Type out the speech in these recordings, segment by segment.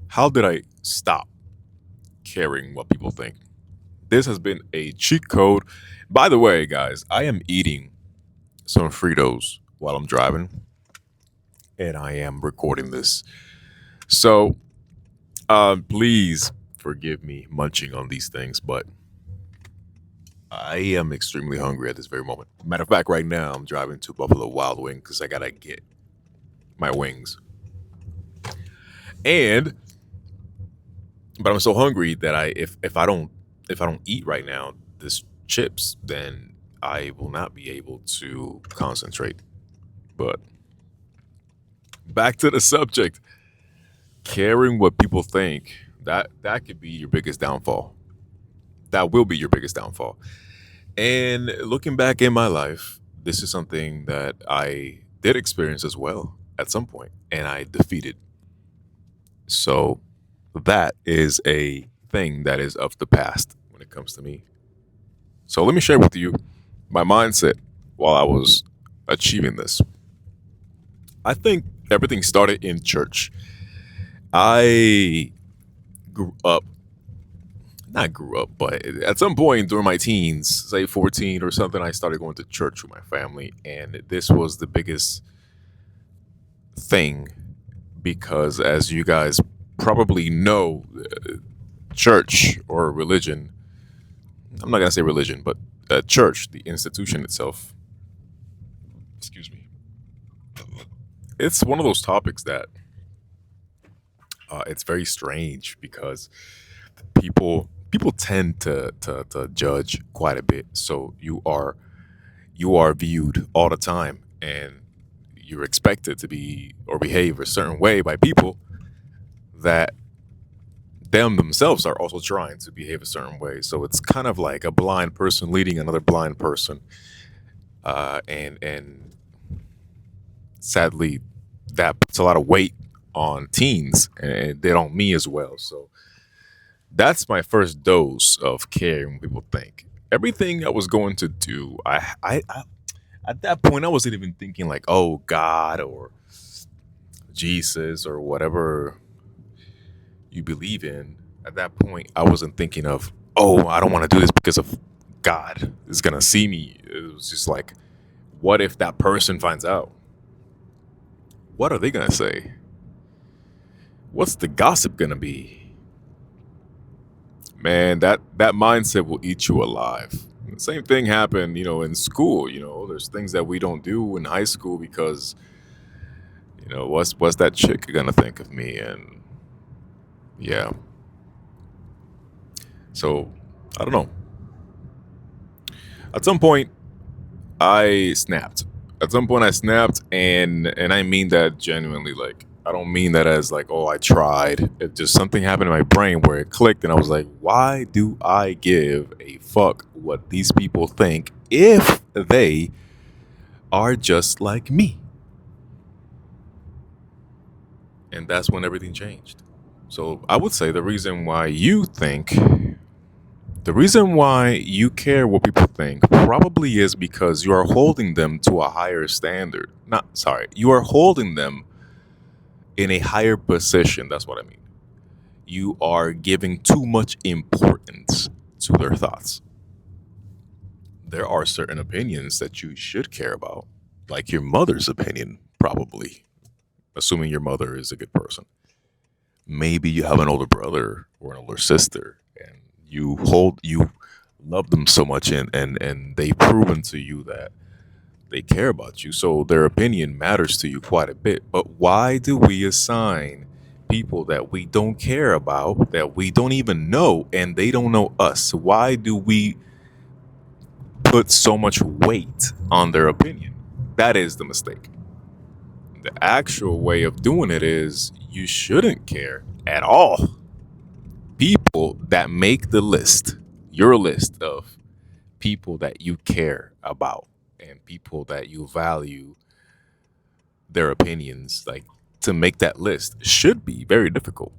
How did I stop caring what people think? This has been a cheat code. By the way, guys, I am eating some Fritos while I'm driving, and I am recording this. So, please forgive me munching on these things, but I am extremely hungry at this very moment. Matter of fact, right now I'm driving to Buffalo Wild Wing because I gotta get my wings. And but I'm so hungry that if I don't eat right now this chips, then I will not be able to concentrate. But back to the subject, caring what people think, that could be your biggest downfall. That will be your biggest downfall. And looking back in my life, this is something that I did experience as well at some point, and I defeated. So that is a thing that is of the past when it comes to me. So let me share with you my mindset while I was achieving this. I think everything started in church. I grew up, not grew up, but at some point during my teens, say 14 or something, I started going to church with my family. And this was the biggest thing because, as you guys probably know, church or religion, I'm not going to say religion, but church, the institution itself, excuse me, it's one of those topics that it's very strange because people tend to judge quite a bit. So you are viewed all the time, and you're expected to be or behave a certain way by people that them themselves are also trying to behave a certain way. So it's kind of like a blind person leading another blind person, and sadly, that puts a lot of weight on teens, and they on me as well. So that's my first dose of caring what people think. Everything I was going to do, I at that point I wasn't even thinking like, oh God or Jesus or whatever you believe in. At that point, I wasn't thinking of, oh, I don't want to do this because of God is gonna see me. It was just like, what if that person finds out? What are they gonna say? What's the gossip gonna be? Man, that mindset will eat you alive. The same thing happened, in school. There's things that we don't do in high school because, what's that chick gonna think of me? And yeah, so I don't know. At some point, I snapped. At some point, I snapped, and I mean that genuinely. Like, I don't mean that as like, oh, I tried. It just something happened in my brain where it clicked, and I was like, why do I give a fuck what these people think if they are just like me? And that's when everything changed. So I would say the reason why you care what people think probably is because you are holding them to a higher standard. Not sorry, you are holding them in a higher position. That's what I mean. You are giving too much importance to their thoughts. There are certain opinions that you should care about, like your mother's opinion, probably, assuming your mother is a good person. Maybe you have an older brother or an older sister, and you love them so much, and they've proven to you that they care about you, so their opinion matters to you quite a bit. But why do we assign people that we don't care about, that we don't even know, and they don't know us? Why do we put so much weight on their opinion? That is the mistake. The actual way of doing it is you shouldn't care at all. People that make the list, your list of people that you care about and people that you value their opinions, like to make that list should be very difficult.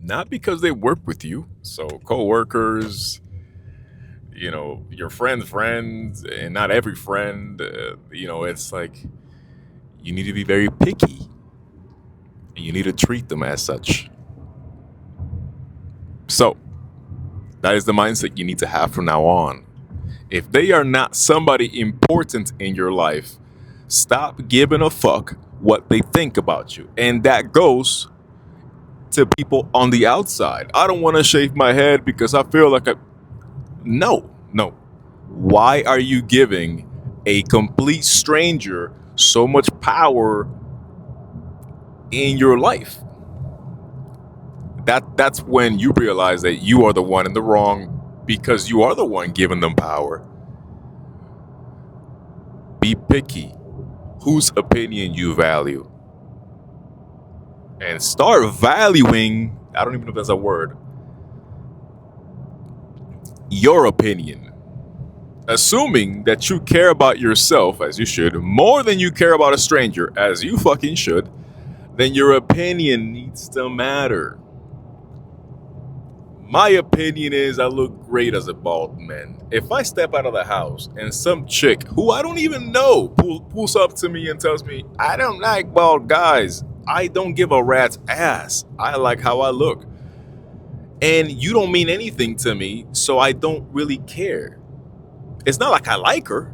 Not because they work with you, so coworkers, your friend's friends, and not every friend. It's like you need to be very picky and you need to treat them as such. So, that is the mindset you need to have from now on. If they are not somebody important in your life, stop giving a fuck what they think about you. And that goes to people on the outside. I don't want to shave my head because I feel like No, no. Why are you giving a complete stranger so much power in your life? That's when you realize that you are the one in the wrong because you are the one giving them power. Be picky. Whose opinion you value. And start valuing, I don't even know if that's a word, your opinion. Assuming that you care about yourself, as you should, more than you care about a stranger, as you fucking should, then your opinion needs to matter. My opinion is I look great as a bald man. If I step out of the house and some chick who I don't even know pulls up to me and tells me, I don't like bald guys, I don't give a rat's ass. I like how I look. And you don't mean anything to me, so I don't really care. It's not like I like her.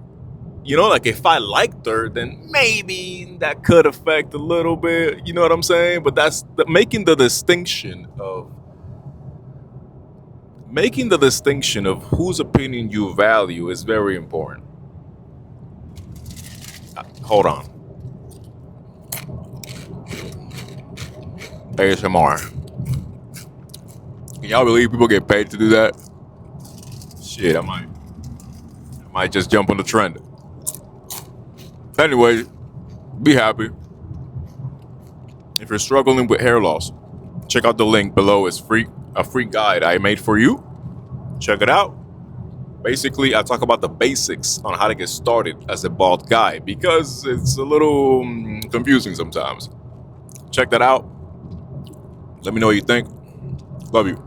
You know, like if I liked her, then maybe that could affect a little bit. You know what I'm saying? But that's making the distinction of whose opinion you value is very important. Hold on. ASMR. Can y'all believe people get paid to do that? Shit, I might just jump on the trend. Anyway, be happy. If you're struggling with hair loss, check out the link below. It's free, a free guide I made for you. Check it out. Basically, I talk about the basics on how to get started as a bald guy because it's a little confusing sometimes. Check that out. Let me know what you think. Love you.